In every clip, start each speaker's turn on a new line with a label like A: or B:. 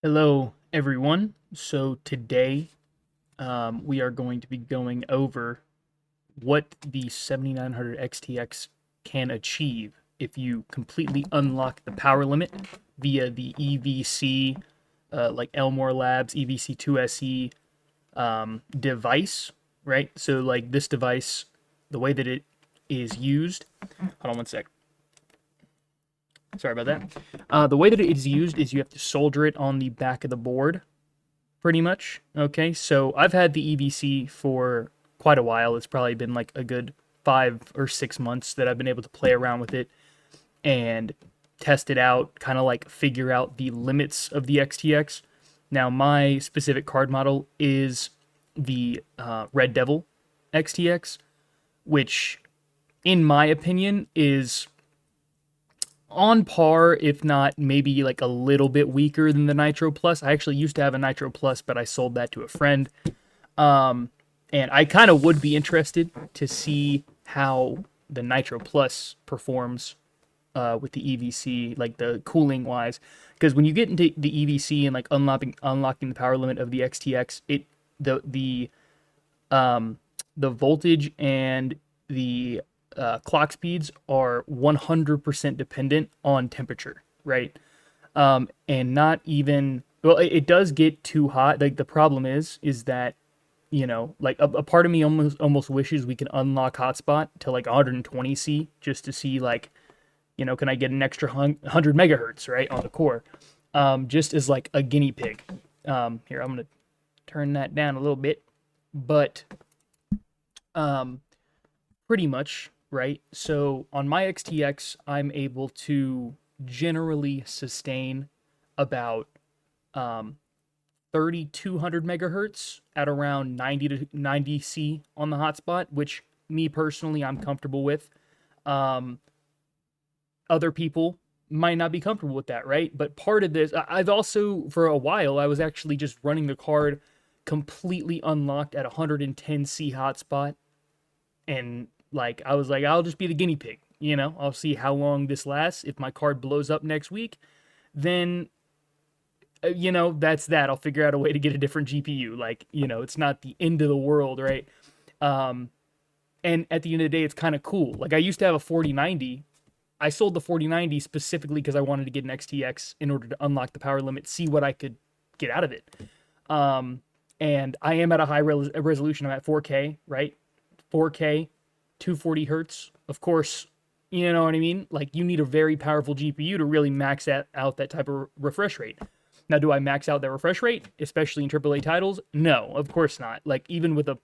A: Hello, everyone. So today we are going to be going over what the 7900 XTX can achieve if you completely unlock the power limit via the EVC, like Elmore Labs EVC2SE device, right? So, like this device, the way that it is used. Hold on one sec. Sorry about that. The way that it is used is you have to solder it on the back of the board pretty much. Okay, so I've had the EVC for quite a while. It's probably been like a good 5 or 6 months that I've been able to play around with it and test it out, kind of like figure out the limits of the XTX. Now, my specific card model is the Red Devil XTX, which, in my opinion, is on par, if not maybe like a little bit weaker than the Nitro Plus. I actually used to have a Nitro Plus, but I sold that to a friend. And I kind of would be interested to see how the Nitro Plus performs with the EVC, like the cooling wise. Because when you get into the EVC and like unlocking the power limit of the XTX, the voltage and the clock speeds are 100% dependent on temperature, right? And not even, well, it does get too hot. Like the problem is that, like a part of me almost wishes we could unlock hotspot to like 120 C just to see like, can I get an extra 100 megahertz right on the core, just as like a guinea pig. Here, I'm gonna turn that down a little bit, but um, pretty much, right? So on my XTX, I'm able to generally sustain about um, 3200 megahertz at around 90 to 90 C on the hotspot, which me personally I'm comfortable with. Um, Other people might not be comfortable with that, right? But part of this, I've also for a while I was actually just running the card completely unlocked at 110 C hotspot, and like I was like, I'll just be the guinea pig. I'll see how long this lasts. If my card blows up next week, then that's that. I'll figure out a way to get a different GPU. Like, it's not the end of the world, right? Um, and at the end of the day, it's kind of cool. Like I used to have a 4090. I sold the 4090 specifically because I wanted to get an XTX in order to unlock the power limit, see what I could get out of it. Um, and I am at a high resolution. I'm at 4K, right? 4K, 240 hertz. Of course, you know what I mean? Like, you need a very powerful GPU to really max out that type of refresh rate. Now, do I max out that refresh rate, especially in AAA titles? No, of course not. Like, even with the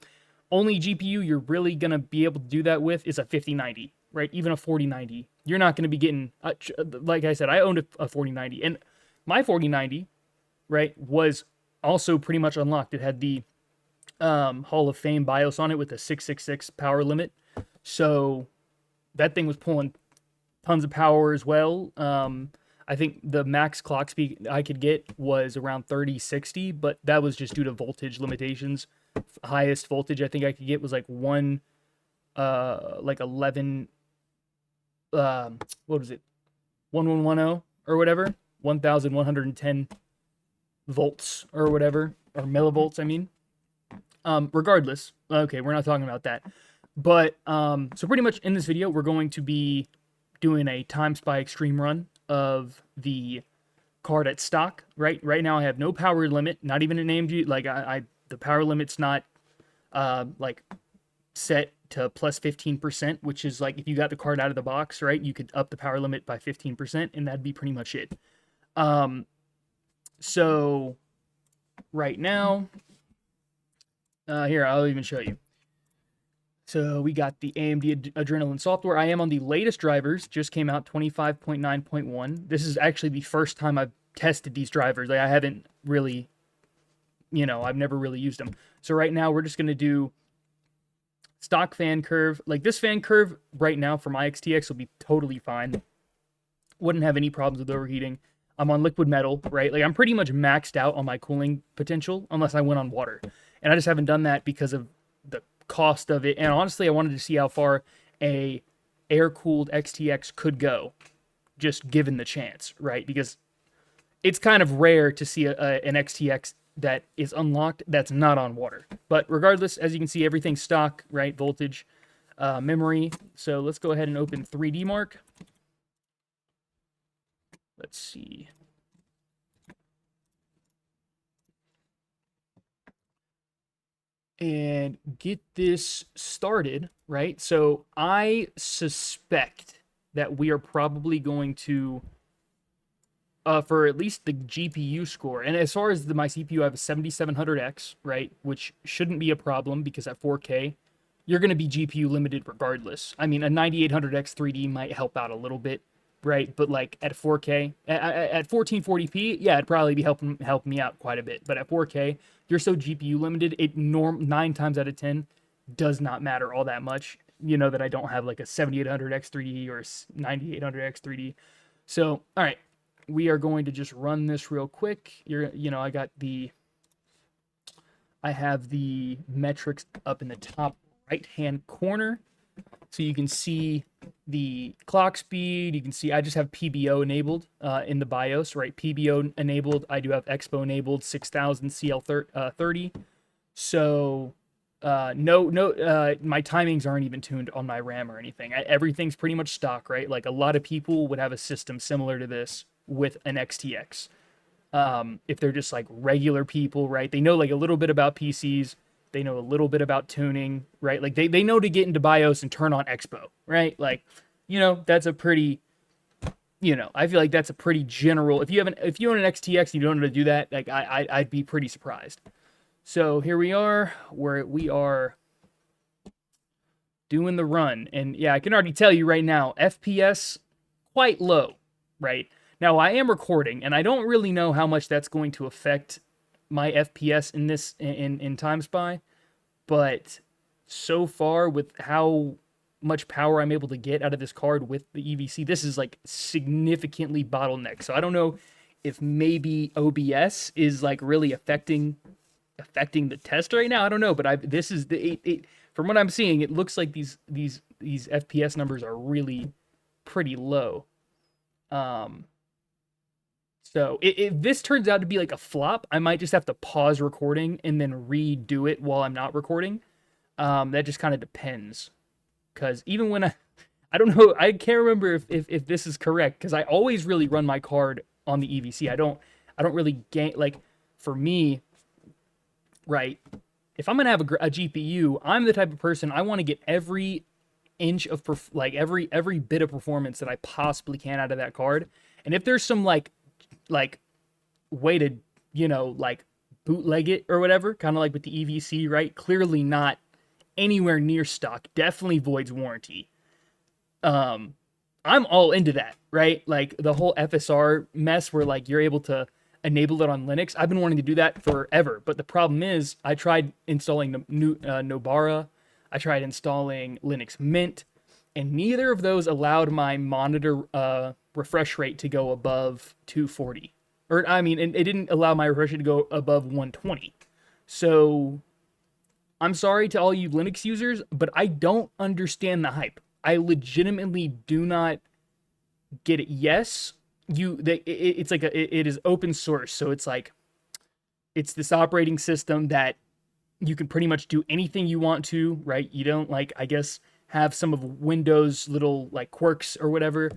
A: only GPU you're really going to be able to do that with is a 5090, right? Even a 4090. You're not going to be getting, like I said, I owned a 4090. And my 4090, right, was also pretty much unlocked. It had the Hall of Fame BIOS on it with a 666 power limit. So that thing was pulling tons of power as well. I think the max clock speed I could get was around 3060, but that was just due to voltage limitations. Highest voltage I think I could get was like 11, what was it? 1110 or whatever, 1110 volts or whatever, or millivolts, I mean. Regardless, okay, we're not talking about that. But so pretty much in this video, we're going to be doing a time spy extreme run of the card at stock. Right now, I have no power limit, not even an AMG. Like I the power limit's not like set to plus 15%, which is like if you got the card out of the box, right, you could up the power limit by 15%, and that'd be pretty much it. So right now, here I'll even show you. So we got the AMD Adrenalin software. I am on the latest drivers, just came out 25.9.1. This is actually the first time I've tested these drivers. Like I haven't really, I've never really used them. So right now we're just going to do stock fan curve. Like this fan curve right now for my XTX will be totally fine. Wouldn't have any problems with overheating. I'm on liquid metal, right? Like I'm pretty much maxed out on my cooling potential unless I went on water. And I just haven't done that because of the cost of it. And honestly, I wanted to see how far a air-cooled XTX could go just given the chance, right? Because it's kind of rare to see an XTX that is unlocked that's not on water. But regardless, as you can see, everything's stock, right? Voltage, memory. So let's go ahead and open 3D Mark. Let's see. And get this started, right? So I suspect that we are probably going to, for at least the GPU score, and as far as my CPU, I have a 7700X, right? Which shouldn't be a problem because at 4K, you're going to be GPU limited regardless. I mean, a 9800X 3D might help out a little bit, right? But like at 4K, at 1440p, yeah, it'd probably be helping me out quite a bit. But at 4K, you're so GPU limited, it 9 times out of 10 does not matter all that much. You know that I don't have like a 7800X 3D or 9800X 3D. So, all right, we are going to just run this real quick. I have the metrics up in the top right-hand corner. So you can see the clock speed. You can see I just have PBO enabled in the BIOS, right? PBO enabled. I do have Expo enabled, 6000 CL30. So my timings aren't even tuned on my RAM or anything. Everything's pretty much stock, right? Like a lot of people would have a system similar to this with an XTX. If they're just like regular people, right? They know like a little bit about PCs. They know a little bit about tuning, right? Like they know to get into BIOS and turn on Expo, right? Like, that's a pretty, I feel like that's a pretty general. If you own an XTX and you don't know how to do that, like I'd be pretty surprised. So here we are, where we are doing the run, and yeah, I can already tell you right now, FPS quite low, right? Now I am recording, and I don't really know how much that's going to affect my FPS in this in Time Spy, but so far with how much power I'm able to get out of this card with the EVC, this is like significantly bottlenecked. So I don't know if maybe OBS is like really affecting the test right now. I don't know, but this is from what I'm seeing, it looks like these FPS numbers are really pretty low. So if this turns out to be like a flop, I might just have to pause recording and then redo it while I'm not recording. That just kind of depends. Because even when I don't know, I can't remember if this is correct, because I always really run my card on the EVC. I don't really gain, like, for me, right, if I'm gonna have a GPU, I'm the type of person, I want to get every inch of every bit of performance that I possibly can out of that card. And if there's some like way to like bootleg it or whatever, kind of like with the EVC, right, clearly not anywhere near stock, definitely voids warranty, I'm all into that, right? Like the whole FSR mess where like you're able to enable it on Linux. I've been wanting to do that forever, but the problem is I tried installing Nobara, I tried installing Linux Mint, and neither of those allowed my monitor refresh rate to go above 240. Or I mean, it didn't allow my refresh rate to go above 120. So I'm sorry to all you Linux users, but I don't understand the hype. I legitimately do not get it. Yes, it's like it is open source, so it's like it's this operating system that you can pretty much do anything you want to, right? You don't, like, I guess, have some of Windows little like quirks or whatever,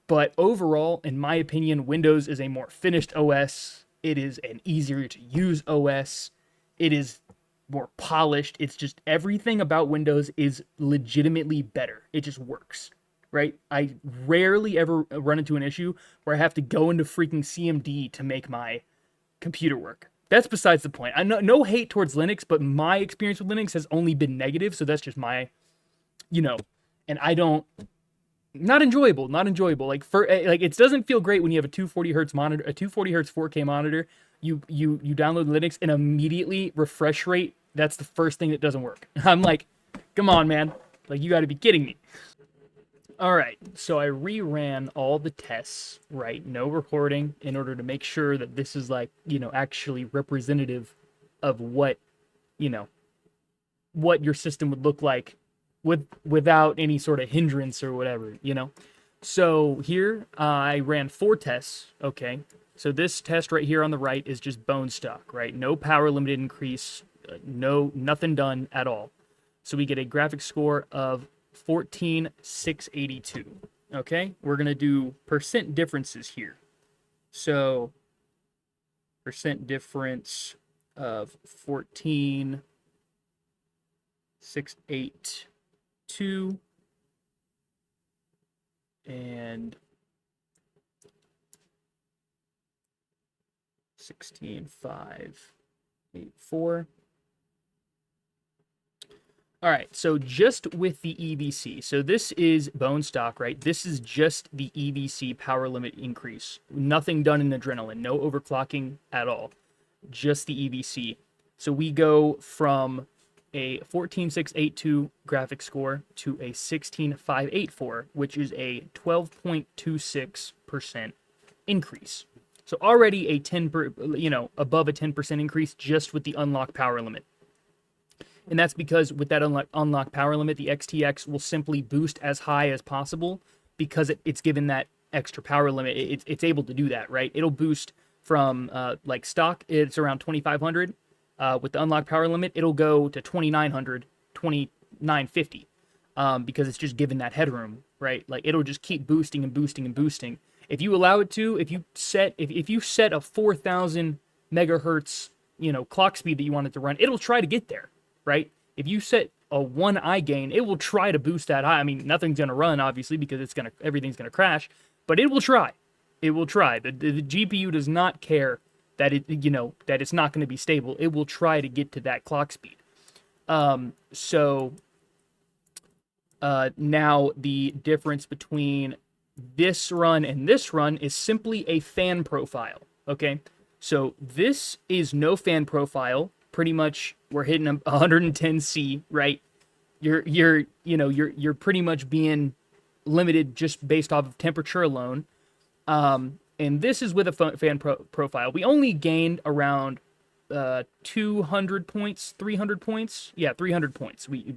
A: but overall, in my opinion, Windows is a more finished OS. It is an easier to use OS. It is more polished. It's just everything about Windows is legitimately better. It just works, right? I rarely ever run into an issue where I have to go into freaking CMD to make my computer work. That's besides the point. I know, no hate towards Linux, but my experience with Linux has only been negative, so that's just my, and I don't, not enjoyable. Like it doesn't feel great when you have a 240 hertz monitor, a 240 hertz 4K monitor. You download Linux and immediately refresh rate. That's the first thing that doesn't work. I'm like, come on, man. Like, you got to be kidding me. All right, so I reran all the tests, right? No recording, in order to make sure that this is like, actually representative of what, what your system would look like without any sort of hindrance or whatever. So here I ran 4 tests. Okay. So this test right here on the right is just bone stock, right? No power limited increase, nothing done at all. So we get a graphic score of 14,682. Okay. We're going to do percent differences here. So percent difference of 14,682 and 16,584. All right, so just with the EVC, so this is bone stock, right? This is just the EVC power limit increase. Nothing done in adrenaline, no overclocking at all, just the EVC. So we go from a 14,682 graphic score to a 16,584, which is a 12.26% increase. So already a 10 above a 10% increase just with the unlock power limit. And that's because with that unlock power limit, the XTX will simply boost as high as possible because it's given that extra power limit. It's able to do that, right? It'll boost from like stock, it's around 2,500. With the unlock power limit, it'll go to 2,900, 2,950 because it's just given that headroom, right? Like it'll just keep boosting and boosting and boosting. If you allow it to, if you set a 4,000 megahertz, clock speed that you want it to run, it'll try to get there, right? If you set a 1 I gain, it will try to boost that high. I mean, nothing's going to run, obviously, because everything's going to crash, but it will try. It will try. The GPU does not care that that it's not going to be stable. It will try to get to that clock speed. So now the difference between this run and this run is simply a fan profile. Okay, so this is no fan profile. Pretty much, we're hitting 110C, right? You're pretty much being limited just based off of temperature alone. And this is with a fan profile. We only gained around 200 points, 300 points. Yeah, 300 points. We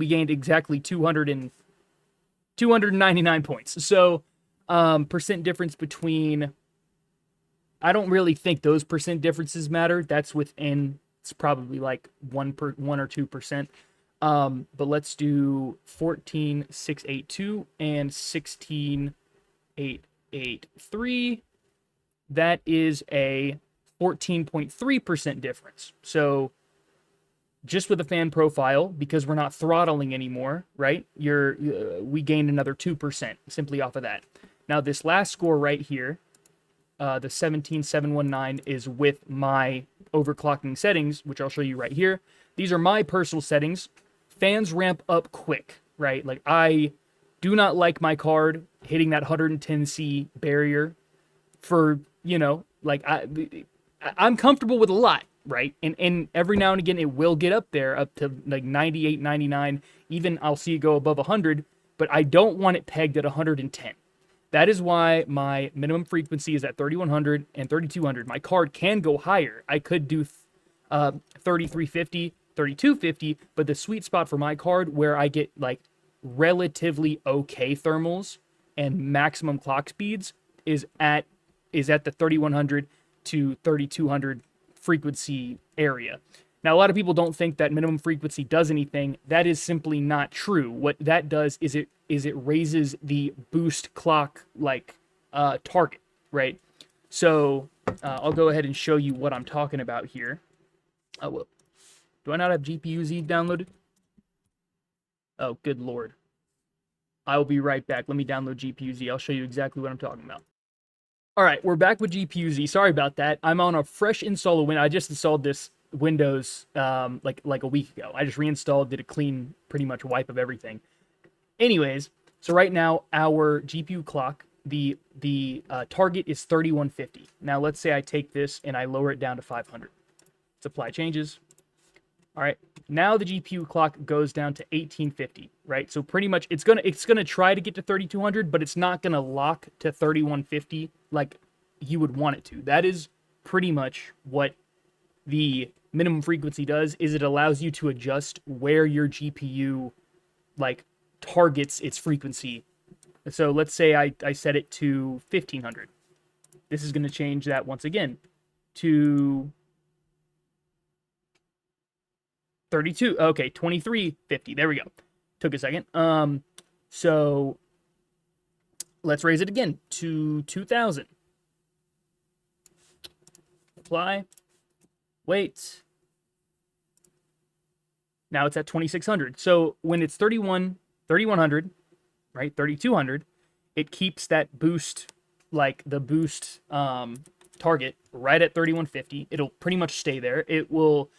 A: gained exactly 299 points. So percent difference between, I don't really think those percent differences matter. That's within, it's probably like 1 or 2%. But let's do 14,682 and 16,883. That is a 14.3% difference. So just with the fan profile, because we're not throttling anymore, right? We gained another 2% simply off of that. Now this last score right here, the 17,719 is with my overclocking settings, which I'll show you right here. These are my personal settings. Fans ramp up quick, right? Like I do not like my card hitting that 110C barrier for, I'm comfortable with a lot, right? And every now and again, it will get up there, up to like 98, 99. Even I'll see it go above 100, but I don't want it pegged at 110. That is why my minimum frequency is at 3,100 and 3,200. My card can go higher. I could do 3,350, 3,250, but the sweet spot for my card where I get like relatively okay thermals and maximum clock speeds is at the 3,100 to 3,200 frequency area. Now, a lot of people don't think that minimum frequency does anything. That is simply not true. What that does is it raises the boost clock target, right? So I'll go ahead and show you what I'm talking about here. Well, do I not have GPU-Z downloaded? Oh, good lord. I will be right back. Let me download GPU-Z. I'll show you exactly what I'm talking about. All right, we're back with GPU-Z. Sorry about that. I'm on a fresh install of Windows. I just installed this Windows like a week ago. I just reinstalled, did a clean pretty much wipe of everything. Anyways, so right now our GPU clock, the target is 3,150. Now let's say I take this and I lower it down to 500. Let's apply changes. All right, now the GPU clock goes down to 1850, right? So pretty much it's gonna try to get to 3,200, but it's not gonna lock to 3,150 like you would want it to. That is pretty much what the minimum frequency does, is it allows you to adjust where your GPU like targets its frequency So let's say I set it to 1500. This is going to change that once again to 32. Okay, 2350. There we go. Took a second. So let's raise it again to 2000. Apply. Wait. Now it's at 2600. So when it's 3100, right? 3200, it keeps that boost, like the boost target right at 3150. It'll pretty much stay there. It will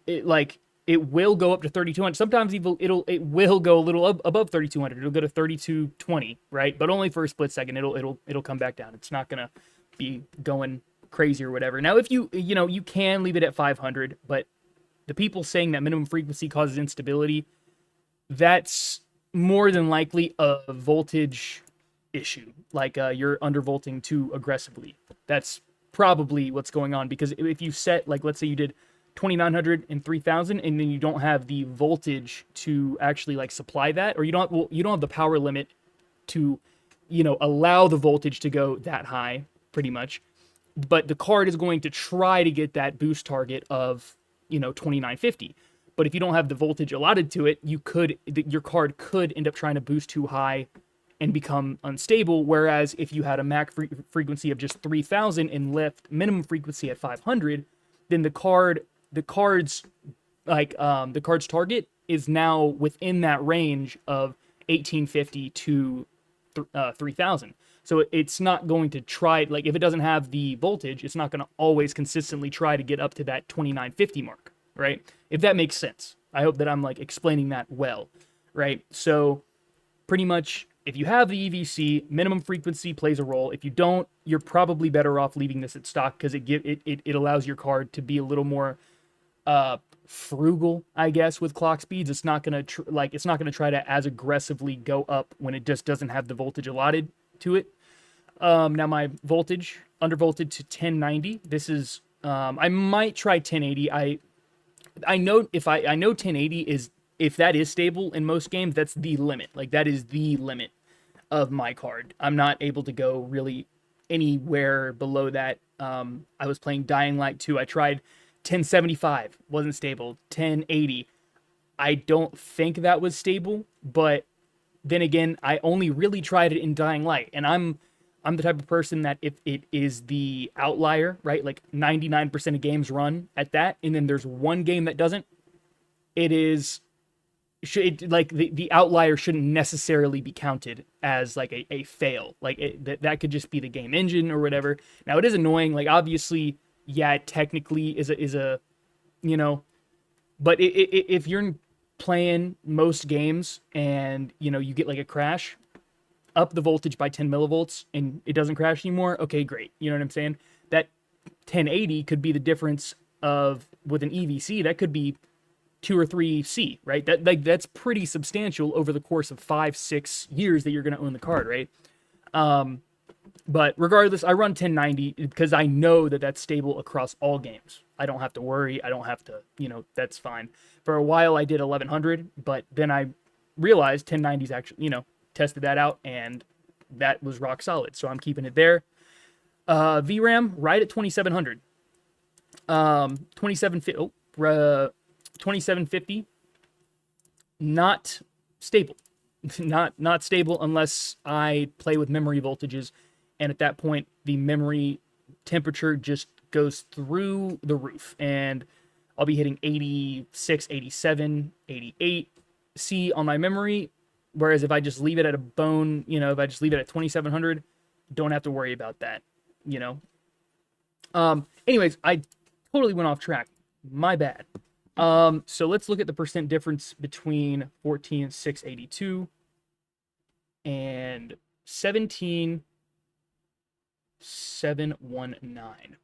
A: go up to 3200. Sometimes it will go a little above 3200. It'll go to 3220, right? But only for a split second. It'll come back down. It's not gonna be going crazy or whatever. Now, if you can leave it at 500, but the people saying that minimum frequency causes instability, that's more than likely a voltage issue. Like you're undervolting too aggressively. That's probably what's going on, because if you set, like, let's say you did 2900 and 3000, and then you don't have the voltage to actually like supply that, or you don't have the power limit to allow the voltage to go that high, pretty much. But the card is going to try to get that boost target of 2950. But if you don't have the voltage allotted to it, your card could end up trying to boost too high and become unstable. Whereas if you had a max frequency of just 3000 and left minimum frequency at 500, then the card's target is now within that range of 1850 to 3000. So it's not going to try, like, if it doesn't have the voltage, it's not going to always consistently try to get up to that 2950 mark, right? If that makes sense. I hope that I'm like explaining that well, right? So pretty much, if you have the EVC, minimum frequency plays a role. If you don't, you're probably better off leaving this at stock, because it allows your card to be a little more frugal, I guess, with clock speeds. It's not gonna try to as aggressively go up when it just doesn't have the voltage allotted to it. Now my voltage undervolted to 1090. This is I might try 1080. I know 1080 is, if that is stable in most games, that's the limit. Like, that is the limit of my card. I'm not able to go really anywhere below that. I was playing Dying Light 2. I tried 1075, wasn't stable. 1080, I don't think that was stable, but then again, I only really tried it in Dying Light, and I'm the type of person that if it is the outlier, right, like 99% of games run at that, and then there's one game that doesn't, the outlier shouldn't necessarily be counted as like a fail. Like that could just be the game engine or whatever. Now, it is annoying. Like, obviously, yeah, it technically is a but if you're playing most games and you get like a crash, up the voltage by 10 millivolts and it doesn't crash anymore, okay, great. You know what I'm saying? That 1080 could be the difference of, with an EVC, that could be 2 or 3 C, right? That's pretty substantial over the course of 5-6 years that you're going to own the card, right? But regardless, I run 1090 because I know that that's stable across all games. I don't have to worry. I don't have to, that's fine. For a while, I did 1100, but then I realized 1090 is actually, tested that out, and that was rock solid. So I'm keeping it there. VRAM right at 2700. 2750. Not stable. not stable unless I play with memory voltages, and at that point the memory temperature just goes through the roof, and I'll be hitting 86, 87, 88 C on my memory. Whereas if I just leave it at a bone, if I just leave it at 2700, don't have to worry about that, Anyways, I totally went off track. My bad. So let's look at the percent difference between 14682 and 17719.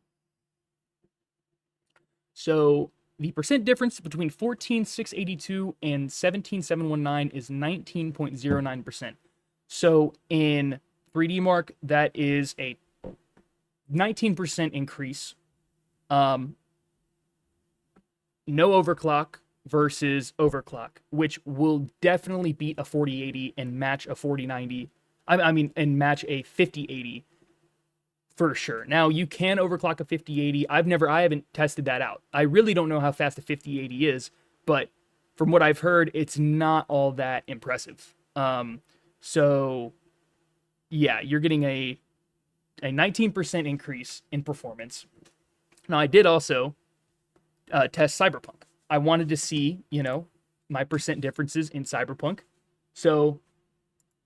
A: So the percent difference between 14682 and 17719 is 19.09%. So in 3D Mark, that is a 19% increase. No overclock versus overclock, which will definitely beat a 4080 and match a 4090 I mean, and match a 5080 for sure. Now you can overclock a 5080. I haven't tested that out. I really don't know how fast a 5080 is, but from what I've heard, it's not all that impressive. So yeah, you're getting a 19% increase in performance. Now I did also test Cyberpunk. I wanted to see, my percent differences in Cyberpunk. So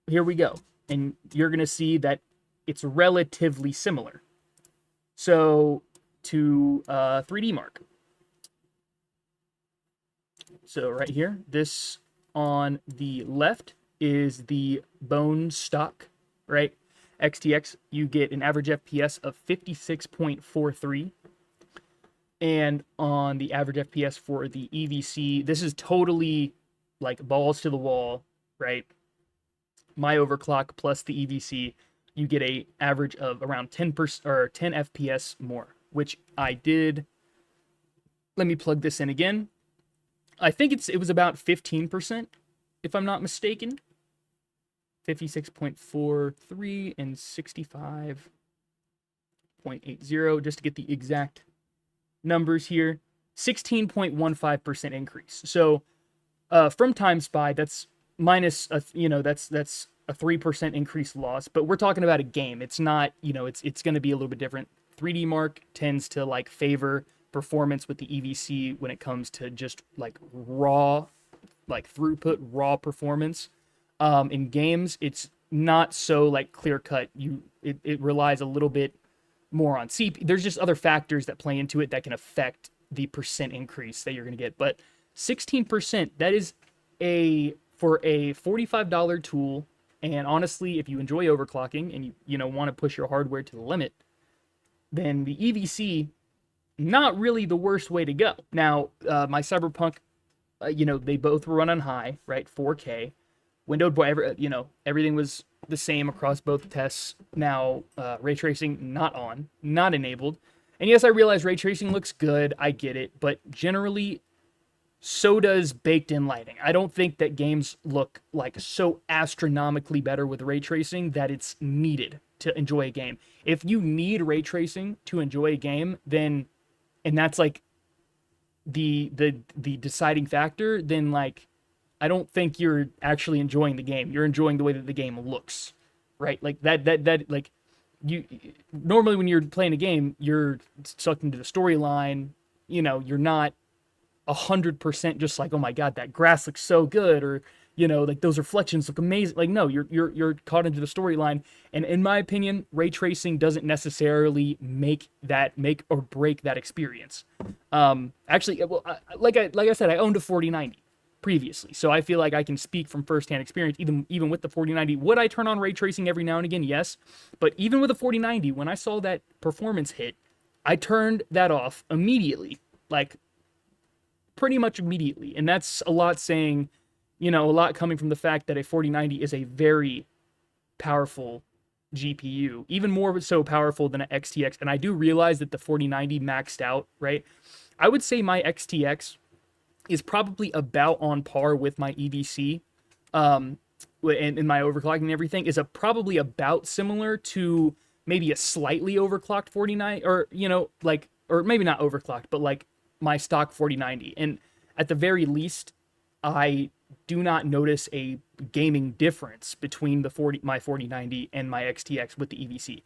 A: here we go. And you're going to see that it's relatively similar. So to 3D Mark. So right here, this on the left is the bone stock, right? XTX, you get an average FPS of 56.43. And on the average FPS for the EVC, this is totally like balls to the wall, right? My overclock plus the EVC, you get a average of around 10% or 10 FPS more, which I did. Let me plug this in again. I think it was about 15%, if I'm not mistaken. 56.43 and 65.80, just to get the exact numbers here. 16.15% increase. So from TimeSpy, that's minus a, that's a 3% increase loss, but we're talking about a game. It's not, it's going to be a little bit different. 3D Mark tends to like favor performance with the EVC when it comes to just like raw, like throughput, raw performance. In games, it's not so like clear cut. It relies a little bit more on CPU. There's just other factors that play into it that can affect the percent increase that you're going to get. But 16%, that is for a $45 tool. And honestly, if you enjoy overclocking and you want to push your hardware to the limit, then the EVC, not really the worst way to go. Now, my Cyberpunk, they both run on high, right? 4K. Windowed boy, everything was the same across both tests. Now, ray tracing not enabled. And yes, I realize ray tracing looks good. I get it, but generally, so does baked-in lighting. I don't think that games look like so astronomically better with ray tracing that it's needed to enjoy a game. If you need ray tracing to enjoy a game, then, and that's like the deciding factor, then like I don't think you're actually enjoying the game. You're enjoying the way that the game looks, right? Like that like you normally when you're playing a game, you're sucked into the storyline. You're not 100% just like, oh my god, that grass looks so good, or like those reflections look amazing. Like no, you're caught into the storyline. And in my opinion, ray tracing doesn't necessarily make or break that experience. Actually, well, like I said, I owned a 4090 previously, so I feel like I can speak from firsthand experience. Even with the 4090, would I turn on ray tracing every now and again? Yes, but even with the 4090, when I saw that performance hit, I turned that off immediately, like pretty much immediately. And that's a lot saying, a lot coming from the fact that a 4090 is a very powerful GPU, even more so powerful than an XTX. And I do realize that the 4090 maxed out, right? I would say my XTX is probably about on par with my EVC, and my overclocking and everything is probably about similar to maybe a slightly overclocked 49, or or maybe not overclocked, but like my stock 4090. And at the very least, I do not notice a gaming difference between my 4090 and my XTX with the EVC.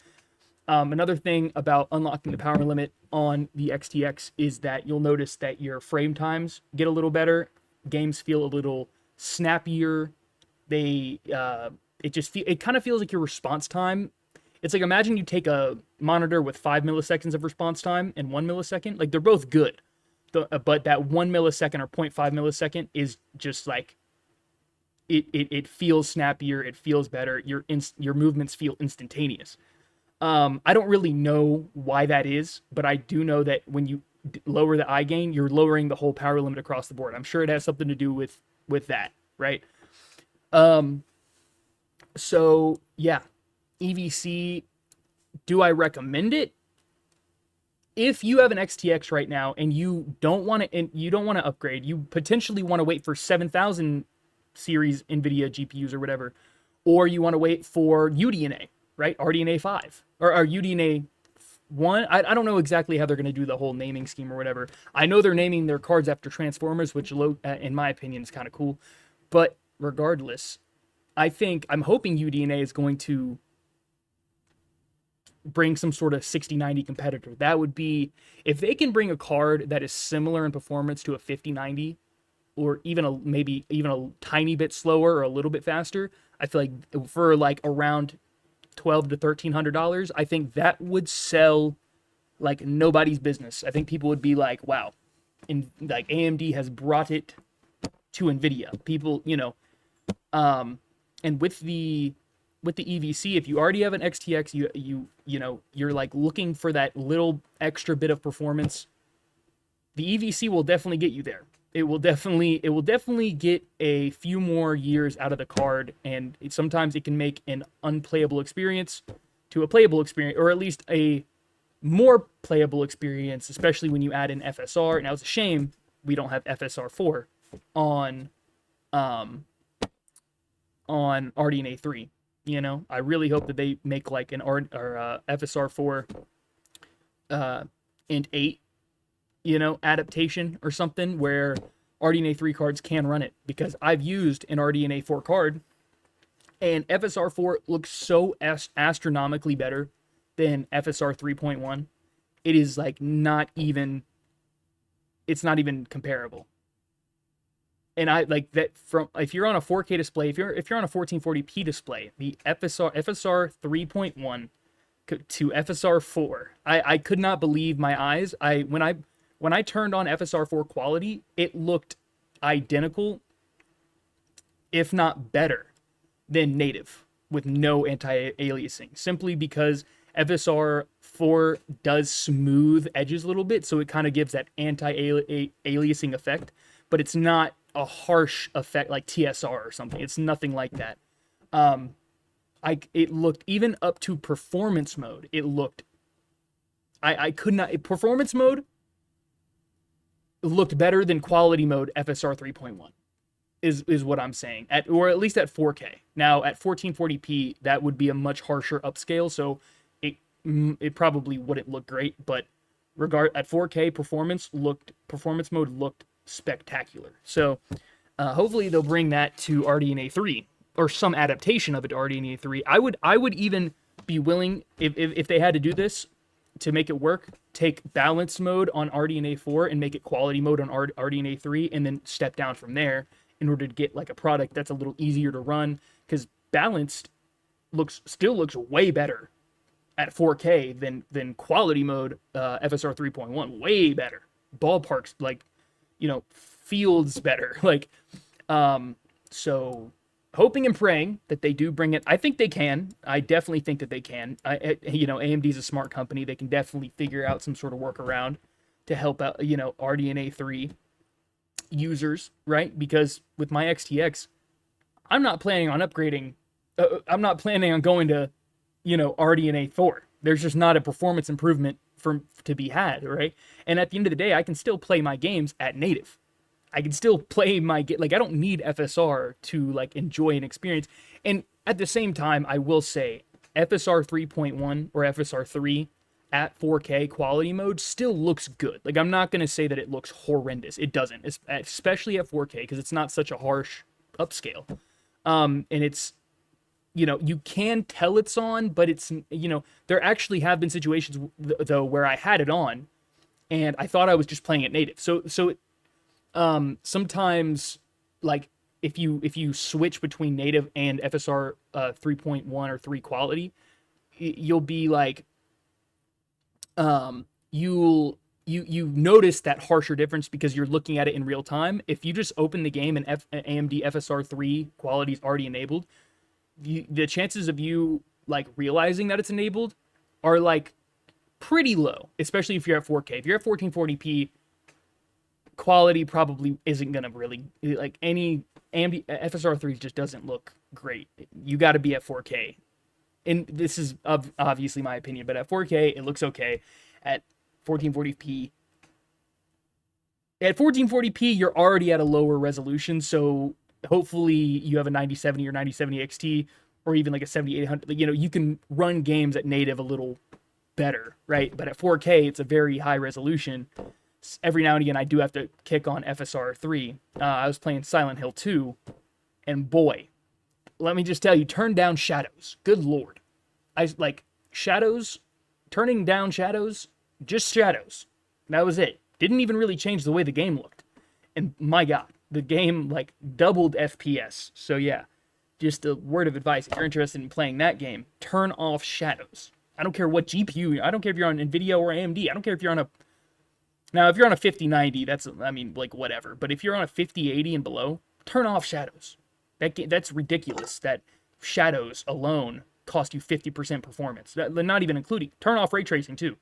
A: Another thing about unlocking the power limit on the XTX is that you'll notice that your frame times get a little better. Games feel a little snappier. It kind of feels like your response time. It's like, imagine you take a monitor with 5 milliseconds of response time and 1 millisecond. Like, they're both good. But that 1 millisecond or 0.5 millisecond is just like, it feels snappier. It feels better. Your movements feel instantaneous. I don't really know why that is, but I do know that when you lower the eye gain, you're lowering the whole power limit across the board. I'm sure it has something to do with that, right? So yeah, EVC, do I recommend it? If you have an XTX right now and you don't want to upgrade, you potentially want to wait for 7000 series NVIDIA GPUs or whatever, or you want to wait for UDNA, right? RDNA 5 or UDNA 1. I don't know exactly how they're going to do the whole naming scheme or whatever. I know they're naming their cards after Transformers, which, in my opinion, is kind of cool. But regardless, I'm hoping UDNA is going to bring some sort of 6090 competitor. That would be, if they can bring a card that is similar in performance to a 5090, or even maybe even a tiny bit slower or a little bit faster. I feel like for like around $1,200 to $1,300, I think that would sell like nobody's business. I think people would be like, wow, in like AMD has brought it to Nvidia. People, and with the EVC, if you already have an XTX, you're like looking for that little extra bit of performance. The EVC will definitely get you there. It will definitely get a few more years out of the card, and sometimes it can make an unplayable experience to a playable experience, or at least a more playable experience, especially when you add in FSR. Now it's a shame we don't have FSR4 on on RDNA 3. I really hope that they make like an FSR4 and 8 adaptation or something where RDNA 3 cards can run it, because I've used an RDNA 4 card and FSR 4 looks so astronomically better than FSR 3.1. It is like it's not even comparable. And I like that from, if you're on a 4K display, if you're on a 1440p display, the FSR 3.1 to FSR 4, I could not believe my eyes. When I turned on FSR 4 quality, it looked identical, if not better, than native with no anti-aliasing, simply because FSR 4 does smooth edges a little bit, so it kind of gives that anti-aliasing effect, but it's not a harsh effect like TSR or something. It's nothing like that. It looked, even up to performance mode, it looked, I could not, performance mode looked better than quality mode FSR 3.1 is what I'm saying, or at least at 4K. Now at 1440p, that would be a much harsher upscale, so it probably wouldn't look great, but at 4K, performance mode looked spectacular. So hopefully they'll bring that to RDNA 3, or some adaptation of it to RDNA 3. I would even be willing, if they had to do this to make it work, take balance mode on RDNA 4 and make it quality mode on RDNA 3, and then step down from there in order to get like a product that's a little easier to run, because balanced still looks way better at 4K than quality mode FSR 3.1. Way better. Ballparks, like, fields better. Like, so hoping and praying that they do bring it. I think they can. I definitely think that they can. AMD is a smart company. They can definitely figure out some sort of workaround to help out, RDNA 3 users, right? Because with my XTX, I'm not planning on upgrading. I'm not planning on going to, RDNA 4. There's just not a performance improvement to be had, right? And at the end of the day, I can still play my games at native. I can still play I don't need FSR to like enjoy an experience. And at the same time, I will say FSR 3.1 or FSR 3 at 4K quality mode still looks good. Like, I'm not going to say that it looks horrendous. It doesn't, especially at 4K, because it's not such a harsh upscale. And it's, you can tell it's on, but it's, there actually have been situations though where I had it on and I thought I was just playing it native. So sometimes, like, if you switch between native and FSR 3.1 or 3 quality, you'll be like, you notice that harsher difference because you're looking at it in real time. If you just open the game and AMD FSR 3 quality is already enabled, the chances of you like realizing that it's enabled are like pretty low, especially if you're at 4K. If you're at 1440p, quality probably isn't gonna really, like, any AMD FSR 3 just doesn't look great. You got to be at 4K, and this is obviously my opinion, but at 4K it looks okay. At 1440p, you're already at a lower resolution, so hopefully you have a 9070 or 9070 XT or even like a 7800. You know, you can run games at native a little better, right? But at 4K, it's a very high resolution. Every now and again, I do have to kick on FSR 3. I was playing Silent Hill 2, and boy, let me just tell you, turn down shadows. Good lord. I like shadows, turning down shadows, just shadows. That was it. Didn't even really change the way the game looked. And my god, the game like doubled FPS. So yeah, just a word of advice, if you're interested in playing that game, turn off shadows. I don't care what GPU, I don't care if you're on NVIDIA or AMD, I don't care if you're on a, now if you're on a 5090, that's, I mean, like whatever, but if you're on a 5080 and below, turn off shadows. That's ridiculous that shadows alone cost you 50% performance. Not even including, turn off ray tracing too.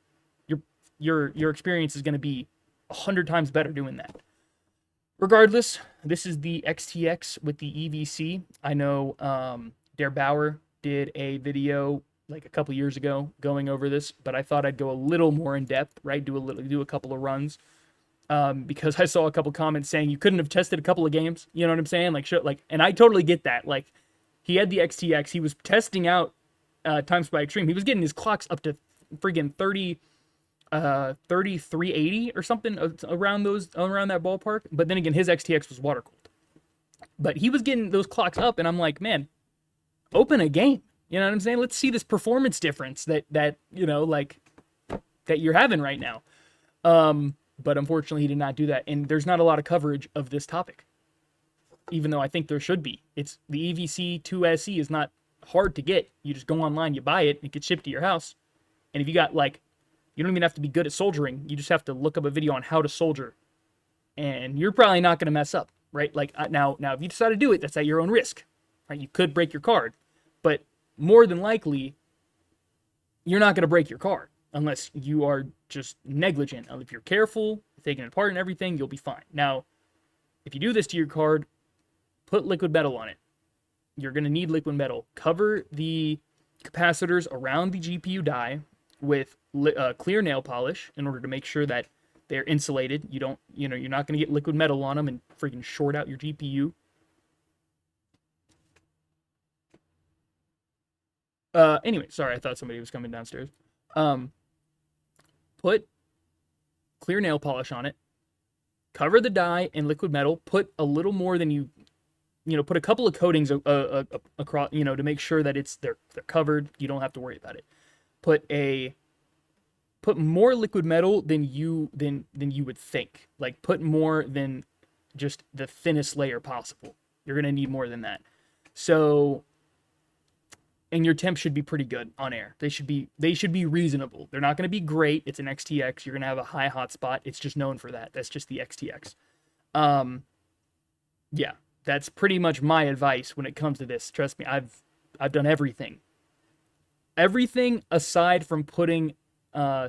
A: Your experience is going to be 100 times better doing that. Regardless, this is the XTX with the EVC. I know Der Bauer did a video like a couple years ago going over this, but I thought I'd go a little more in depth, right? Do a couple of runs, because I saw a couple comments saying you couldn't have tested a couple of games. You know what I'm saying? Like, and I totally get that. Like, he had the XTX, he was testing out Times by Extreme. He was getting his clocks up to friggin' 3380 or something, around that ballpark. But then again, his XTX was water cooled. But he was getting those clocks up, and I'm like, man, open a game. You know what I'm saying? Let's see this performance difference that you know, like, that you're having right now. But unfortunately, he did not do that, and there's not a lot of coverage of this topic, even though I think there should be. It's the EVC 2SE is not hard to get. You just go online, you buy it, it gets shipped to your house, and if you got like, you don't even have to be good at soldering. You just have to look up a video on how to solder, and you're probably not going to mess up, right? Like now, if you decide to do it, that's at your own risk, right? You could break your card, but more than likely, you're not going to break your card unless you are just negligent. If you're careful, taking it apart and everything, you'll be fine. Now, if you do this to your card, put liquid metal on it. You're going to need liquid metal. Cover the capacitors around the GPU die with clear nail polish in order to make sure that they're insulated. You're not going to get liquid metal on them and freaking short out your GPU. Anyway, sorry, I thought somebody was coming downstairs. Put clear nail polish on it. Cover the die in liquid metal. Put a little more than put a couple of coatings across, to make sure that they're covered. You don't have to worry about it. Put more liquid metal than you would think. Like, put more than just the thinnest layer possible. You're gonna need more than that. So, and your temps should be pretty good on air. They should be reasonable. They're not gonna be great. It's an XTX. You're gonna have a high hotspot. It's just known for that. That's just the XTX. Yeah, that's pretty much my advice when it comes to this. Trust me, I've done everything. Everything aside from putting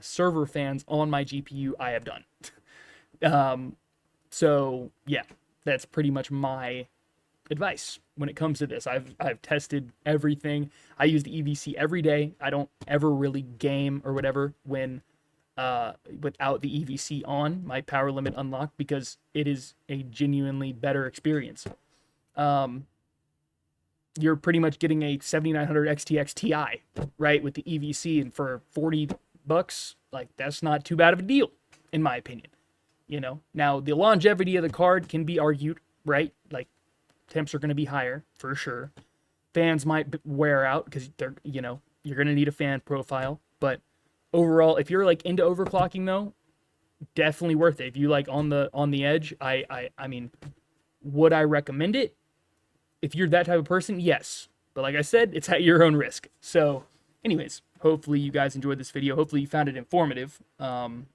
A: server fans on my GPU, I have done. So yeah, that's pretty much my advice when it comes to this. I've tested everything. I use the EVC every day. I don't ever really game or whatever when without the EVC on, my power limit unlocked, because it is a genuinely better experience. You're pretty much getting a 7900 XTX Ti, right, with the EVC, and for $40, like, that's not too bad of a deal, in my opinion. Now the longevity of the card can be argued, right? Like, temps are going to be higher for sure. Fans might wear out because they're, you're going to need a fan profile. But overall, if you're like into overclocking though, definitely worth it. If you like on the edge, I mean, would I recommend it? If you're that type of person, yes. But like I said, it's at your own risk. So anyways, hopefully you guys enjoyed this video. Hopefully you found it informative. In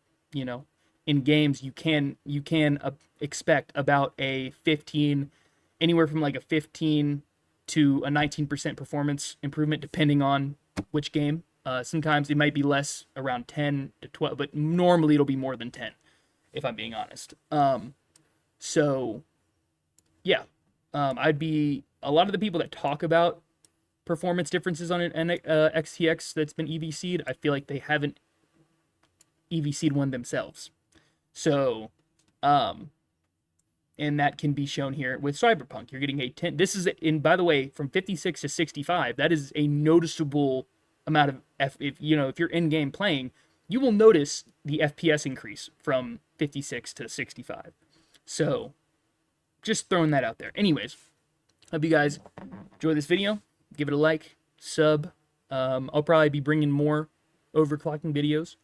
A: games, you can expect about a 15, anywhere from like a 15 to a 19% performance improvement, depending on which game. Sometimes it might be less, around 10 to 12, but normally it'll be more than 10, if I'm being honest. So yeah, I'd be, a lot of the people that talk about performance differences on an XTX that's been EVC'd, I feel like they haven't EVC'd one themselves. So, and that can be shown here with Cyberpunk. You're getting a 10. This is in, by the way, from 56 to 65. That is a noticeable amount of if you're in game playing, you will notice the FPS increase from 56 to 65. So, just throwing that out there. Anyways, hope you guys enjoy this video. Give it a like, sub. I'll probably be bringing more overclocking videos,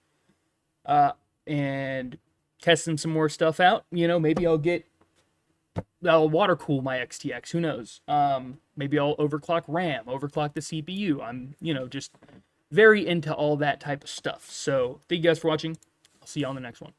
A: and testing some more stuff out. Maybe I'll water cool my XTX. Who knows? Maybe I'll overclock RAM, overclock the CPU. I'm, just very into all that type of stuff. So thank you guys for watching. I'll see you on the next one.